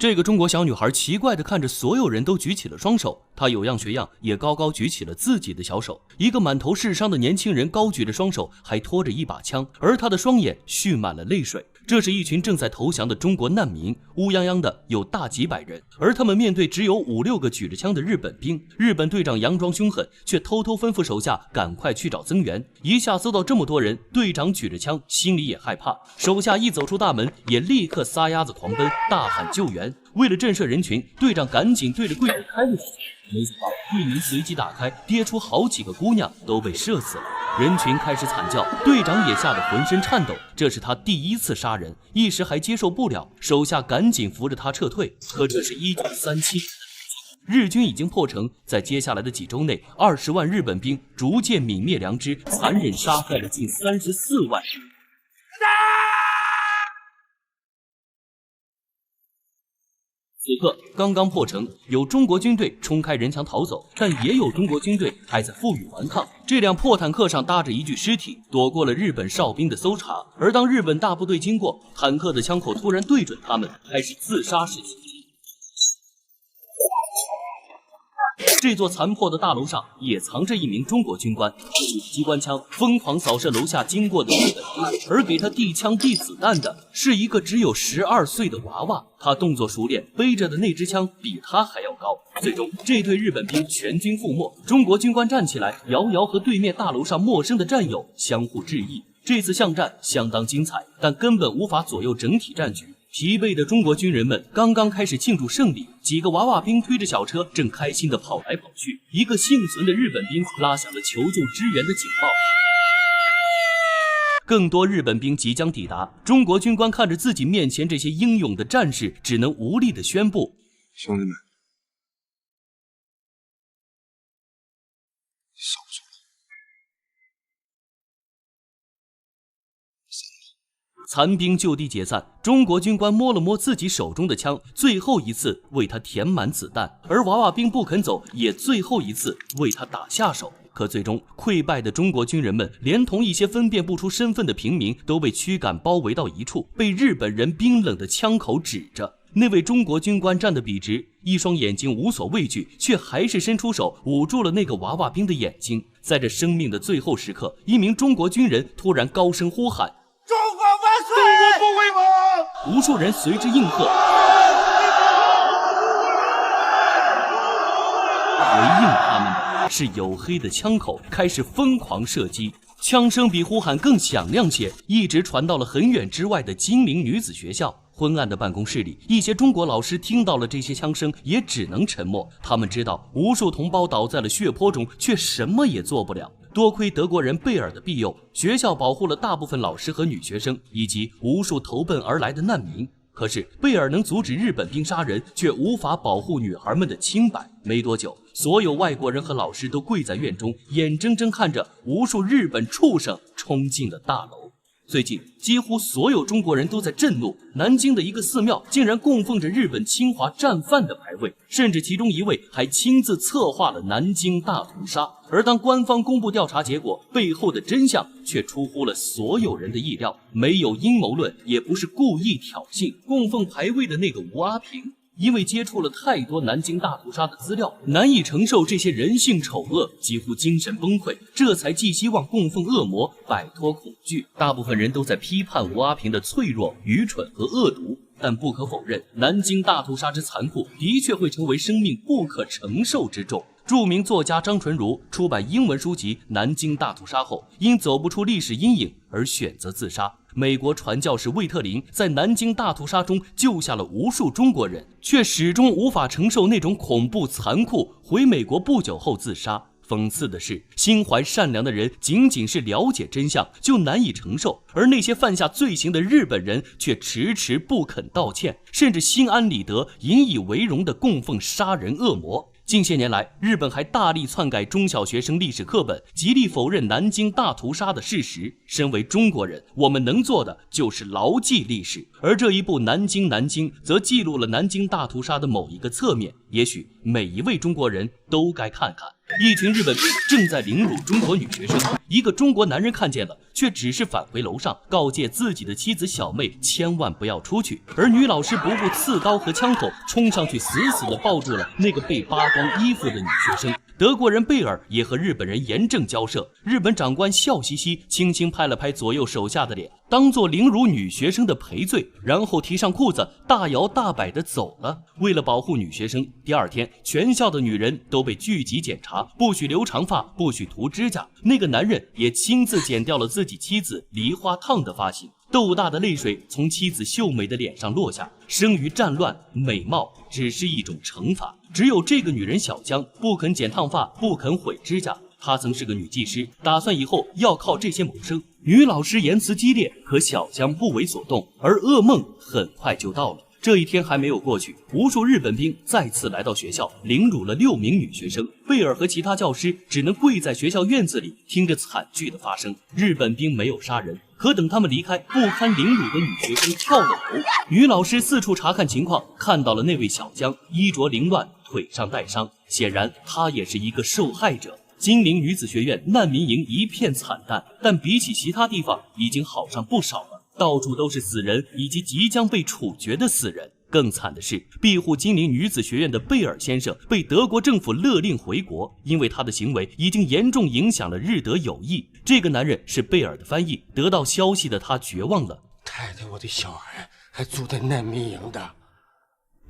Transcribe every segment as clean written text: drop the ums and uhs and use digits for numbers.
这个中国小女孩奇怪地看着所有人都举起了双手，她有样学样，也高高举起了自己的小手。一个满头是伤的年轻人高举着双手，还拖着一把枪，而他的双眼蓄满了泪水。这是一群正在投降的中国难民，乌泱泱的有大几百人，而他们面对只有5、6个举着枪的日本兵。日本队长佯装凶狠，却偷偷吩咐手下赶快去找增援。一下搜到这么多人，队长举着枪，心里也害怕。手下一走出大门，也立刻撒丫子狂奔，大喊救援。为了震慑人群，队长赶紧对着柜子开了几枪，没想到柜门随即打开，跌出好几个姑娘，都被射死了。人群开始惨叫，队长也吓得浑身颤抖，这是他第一次杀人，一时还接受不了，手下赶紧扶着他撤退。可这是1937年，日军已经破城，在接下来的几周内，20万日本兵逐渐泯灭良知，残忍杀害了近34万人。此刻刚刚破城，有中国军队冲开人墙逃走，但也有中国军队还在负隅顽抗。这辆破坦克上搭着一具尸体，躲过了日本哨兵的搜查。而当日本大部队经过，坦克的枪口突然对准他们，开始自杀式袭击。这座残破的大楼上也藏着一名中国军官，举着机关枪疯狂扫射楼下经过的日本兵，而给他递枪递子弹的是一个只有12岁的娃娃。他动作熟练，背着的那支枪比他还要高。最终，这对日本兵全军覆没。中国军官站起来，遥遥和对面大楼上陌生的战友相互致意。这次巷战相当精彩，但根本无法左右整体战局。疲惫的中国军人们刚刚开始庆祝胜利，几个娃娃兵推着小车正开心地跑来跑去。一个幸存的日本兵拉响了求救支援的警报。更多日本兵即将抵达，中国军官看着自己面前这些英勇的战士，只能无力地宣布：兄弟们，守住了。残兵就地解散，中国军官摸了摸自己手中的枪，最后一次为他填满子弹，而娃娃兵不肯走，也最后一次为他打下手。可最终溃败的中国军人们，连同一些分辨不出身份的平民，都被驱赶包围到一处，被日本人冰冷的枪口指着。那位中国军官站得笔直，一双眼睛无所畏惧，却还是伸出手捂住了那个娃娃兵的眼睛。在这生命的最后时刻，一名中国军人突然高声呼喊：中国万岁！中国不会亡！无数人随之应和，回应他们的是黝黑的枪口，开始疯狂射击。枪声比呼喊更响亮些，一直传到了很远之外的金陵女子学校。昏暗的办公室里，一些中国老师听到了这些枪声，也只能沉默。他们知道无数同胞倒在了血泊中，却什么也做不了。多亏德国人贝尔的庇佑，学校保护了大部分老师和女学生，以及无数投奔而来的难民。可是贝尔能阻止日本兵杀人，却无法保护女孩们的清白。没多久，所有外国人和老师都跪在院中，眼睁睁看着无数日本畜生冲进了大楼。最近，几乎所有中国人都在震怒，南京的一个寺庙竟然供奉着日本侵华战犯的牌位，甚至其中一位还亲自策划了南京大屠杀。而当官方公布调查结果，背后的真相却出乎了所有人的意料，没有阴谋论，也不是故意挑衅。供奉牌位的那个吴阿平，因为接触了太多南京大屠杀的资料，难以承受这些人性丑恶，几乎精神崩溃，这才寄希望供奉恶魔，摆脱恐惧。大部分人都在批判吴阿平的脆弱、愚蠢和恶毒，但不可否认，南京大屠杀之残酷的确会成为生命不可承受之重。著名作家张纯如出版英文书籍《南京大屠杀》后，因走不出历史阴影而选择自杀。美国传教士魏特林在南京大屠杀中救下了无数中国人，却始终无法承受那种恐怖残酷，回美国不久后自杀。讽刺的是，心怀善良的人仅仅是了解真相就难以承受，而那些犯下罪行的日本人却迟迟不肯道歉，甚至心安理得，引以为荣地供奉杀人恶魔。近些年来，日本还大力篡改中小学生历史课本，极力否认南京大屠杀的事实。身为中国人，我们能做的就是牢记历史，而这一部《南京》则记录了南京大屠杀的某一个侧面，也许每一位中国人都该看看。一群日本兵正在凌辱中国女学生，一个中国男人看见了，却只是返回楼上告诫自己的妻子小妹千万不要出去，而女老师不顾刺刀和枪口，冲上去死死地抱住了那个被扒光衣服的女学生。德国人贝尔也和日本人严正交涉，日本长官笑嘻嘻，轻轻拍了拍左右手下的脸，当作凌辱女学生的赔罪，然后提上裤子，大摇大摆地走了。为了保护女学生，第二天全校的女人都被聚集检查，不许留长发，不许涂指甲。那个男人也亲自剪掉了自己妻子梨花烫的发型。豆大的泪水从妻子秀美的脸上落下，生于战乱，美貌只是一种惩罚。只有这个女人小江不肯剪烫发，不肯毁指甲。她曾是个女技师，打算以后要靠这些谋生。女老师言辞激烈，可小江不为所动，而噩梦很快就到了。这一天还没有过去，无数日本兵再次来到学校，凌辱了6名女学生。贝尔和其他教师只能跪在学校院子里，听着惨剧的发生。日本兵没有杀人，可等他们离开，不堪凌辱的女学生跳了楼。女老师四处查看情况，看到了那位小江，衣着凌乱，腿上带伤，显然她也是一个受害者。金陵女子学院难民营一片惨淡，但比起其他地方已经好上不少了。到处都是死人以及即将被处决的死人。更惨的是，庇护金陵女子学院的贝尔先生被德国政府勒令回国，因为他的行为已经严重影响了日德友谊。这个男人是贝尔的翻译，得到消息的他绝望了。太太，我的小孩还住在难民营的。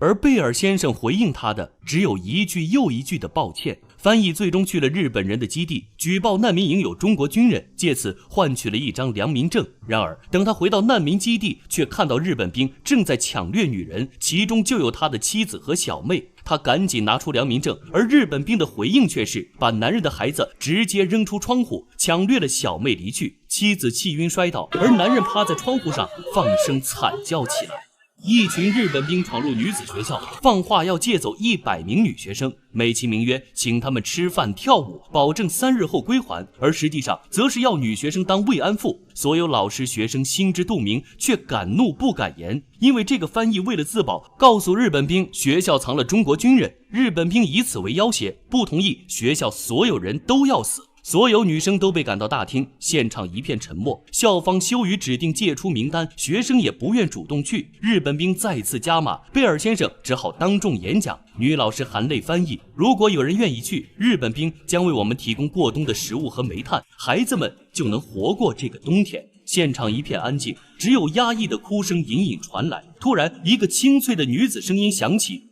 而贝尔先生回应他的只有一句又一句的抱歉。翻译最终去了日本人的基地，举报难民营有中国军人，借此换取了一张良民证。然而等他回到难民基地，却看到日本兵正在抢掠女人，其中就有他的妻子和小妹。他赶紧拿出良民证，而日本兵的回应却是把男人的孩子直接扔出窗户，抢掠了小妹离去。妻子气晕摔倒，而男人趴在窗户上放声惨叫起来。一群日本兵闯入女子学校，放话要借走100名女学生，美其名曰请他们吃饭跳舞，保证3日后归还，而实际上则是要女学生当慰安妇。所有老师学生心知肚明，却敢怒不敢言，因为这个翻译为了自保，告诉日本兵学校藏了中国军人，日本兵以此为要挟，不同意学校所有人都要死。所有女生都被赶到大厅，现场一片沉默。校方羞于指定借出名单，学生也不愿主动去。日本兵再次加码，贝尔先生只好当众演讲。女老师含泪翻译：如果有人愿意去，日本兵将为我们提供过冬的食物和煤炭，孩子们就能活过这个冬天。现场一片安静，只有压抑的哭声隐隐传来。突然，一个清脆的女子声音响起：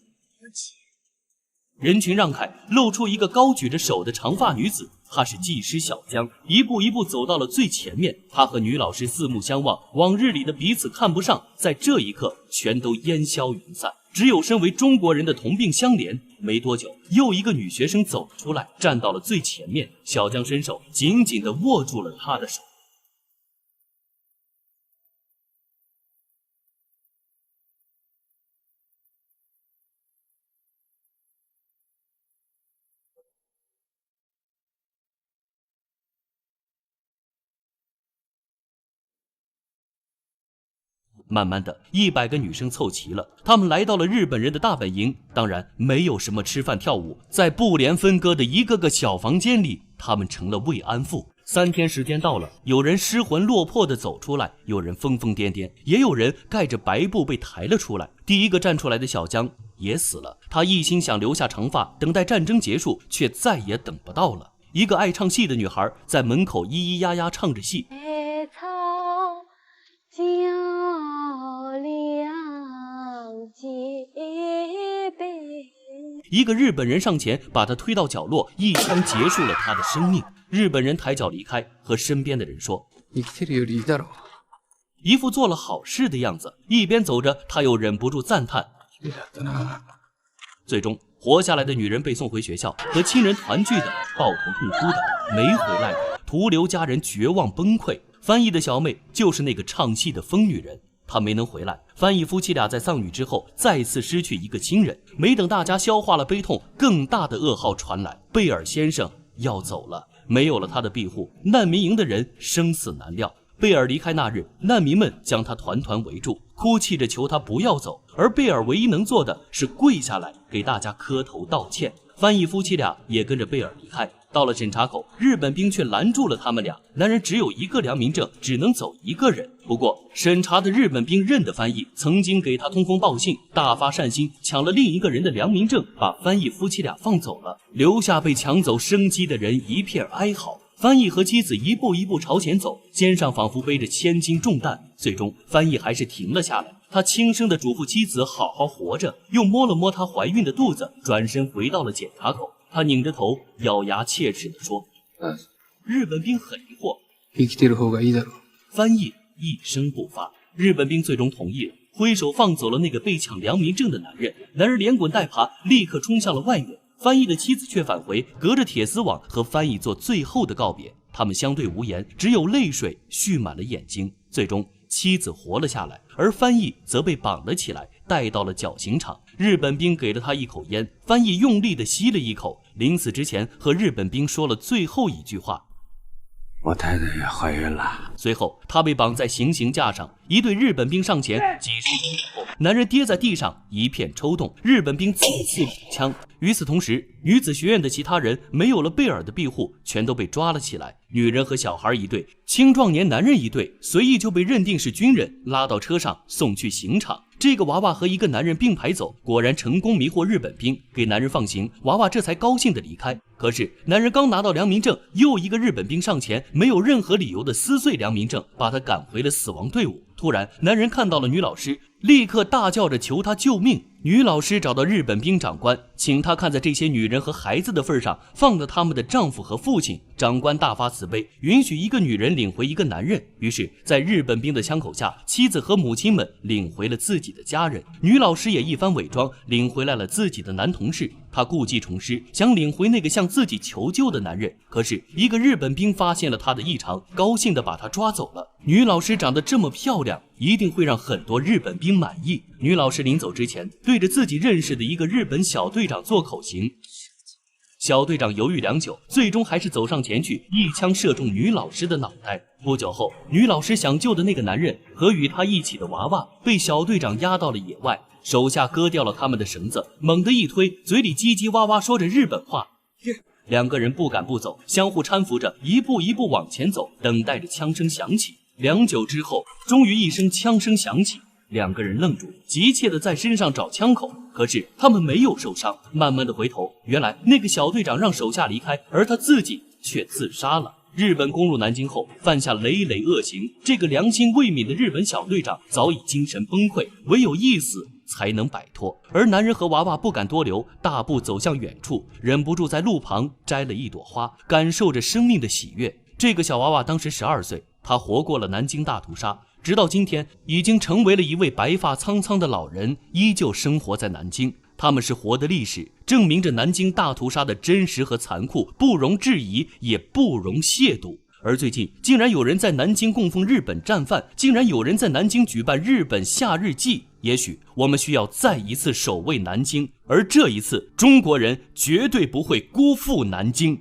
人群让开，露出一个高举着手的长发女子，她是技师小江，一步一步走到了最前面。她和女老师四目相望，往日里的彼此看不上，在这一刻全都烟消云散，只有身为中国人的同病相怜。没多久，又一个女学生走了出来，站到了最前面。小江伸手紧紧地握住了她的手。慢慢的，100个女生凑齐了，她们来到了日本人的大本营。当然，没有什么吃饭跳舞，在布帘分割的一个个小房间里，她们成了慰安妇。3天时间到了，有人失魂落魄地走出来，有人疯疯癫癫，也有人盖着白布被抬了出来。第一个站出来的小江也死了，他一心想留下长发，等待战争结束，却再也等不到了。一个爱唱戏的女孩在门口咿咿呀呀唱着戏。一个日本人上前把他推到角落，一枪结束了他的生命。日本人抬脚离开，和身边的人说：一副做了好事的样子。一边走着，他又忍不住赞叹。最终，活下来的女人被送回学校，和亲人团聚的，抱头痛哭的，没回来的，徒留家人绝望崩溃。翻译的小妹就是那个唱戏的疯女人。他没能回来，翻译夫妻俩在丧女之后再次失去一个亲人。没等大家消化了悲痛，更大的噩耗传来，贝尔先生要走了。没有了他的庇护，难民营的人生死难料。贝尔离开那日，难民们将他团团围住，哭泣着求他不要走，而贝尔唯一能做的是跪下来给大家磕头道歉。翻译夫妻俩也跟着贝尔离开。到了审查口，日本兵却拦住了他们俩。男人只有一个良民证，只能走一个人。不过审查的日本兵认得翻译，曾经给他通风报信，大发善心，抢了另一个人的良民证，把翻译夫妻俩放走了，留下被抢走生机的人一片哀嚎。翻译和妻子一步一步朝前走，肩上仿佛背着千斤重担。最终翻译还是停了下来，他轻声地嘱咐妻子好好活着，又摸了摸她怀孕的肚子，转身回到了检查口。他拧着头，咬牙切齿地说：日本兵很疑惑，生きてる方がいいだろ。翻译一声不发。日本兵最终同意了，挥手放走了那个被抢良民证的男人。男人连滚带爬，立刻冲向了外面。翻译的妻子却返回，隔着铁丝网和翻译做最后的告别。他们相对无言，只有泪水蓄满了眼睛。最终妻子活了下来，而翻译则被绑了起来，带到了绞刑场。日本兵给了他一口烟，翻译用力地吸了一口，临死之前和日本兵说了最后一句话：我太太也怀孕了。随后他被绑在行刑架上，一队日本兵上前，几十英尺后，男人跌在地上一片抽动，日本兵刺补枪。与此同时，女子学院的其他人没有了贝尔的庇护，全都被抓了起来。女人和小孩一队，青壮年男人一队，随意就被认定是军人，拉到车上送去刑场。这个娃娃和一个男人并排走，果然成功迷惑日本兵，给男人放行，娃娃这才高兴地离开。可是男人刚拿到良民证，又一个日本兵上前，没有任何理由的撕碎良民证，把他赶回了死亡队伍。突然男人看到了女老师，立刻大叫着求她救命。女老师找到日本兵长官，请他看在这些女人和孩子的份上，放了他们的丈夫和父亲。长官大发慈悲，允许一个女人领回一个男人。于是在日本兵的枪口下，妻子和母亲们领回了自己的家人。女老师也一番伪装，领回来了自己的男同事。她故技重施，想领回那个向自己求救的男人。可是一个日本兵发现了她的异常，高兴地把她抓走了。女老师长得这么漂亮，一定会让很多日本兵满意。女老师临走之前，对着自己认识的一个日本小队长做口型。小队长犹豫良久，最终还是走上前去，一枪射中女老师的脑袋。不久后，女老师想救的那个男人和与他一起的娃娃被小队长押到了野外，手下割掉了他们的绳子，猛地一推，嘴里叽叽哇哇说着日本话。两个人不敢不走，相互搀扶着，一步一步往前走，等待着枪声响起。良久之后，终于一声枪声响起，两个人愣住，急切地在身上找枪口，可是他们没有受伤。慢慢地回头，原来那个小队长让手下离开，而他自己却自杀了。日本攻入南京后，犯下累累恶行，这个良心未泯的日本小队长早已精神崩溃，唯有一死才能摆脱。而男人和娃娃不敢多留，大步走向远处，忍不住在路旁摘了一朵花，感受着生命的喜悦。这个小娃娃当时12岁，他活过了南京大屠杀，直到今天已经成为了一位白发苍苍的老人，依旧生活在南京。他们是活的历史，证明着南京大屠杀的真实和残酷，不容置疑，也不容亵渎。而最近竟然有人在南京供奉日本战犯，竟然有人在南京举办日本夏日祭。也许我们需要再一次守卫南京，而这一次中国人绝对不会辜负南京。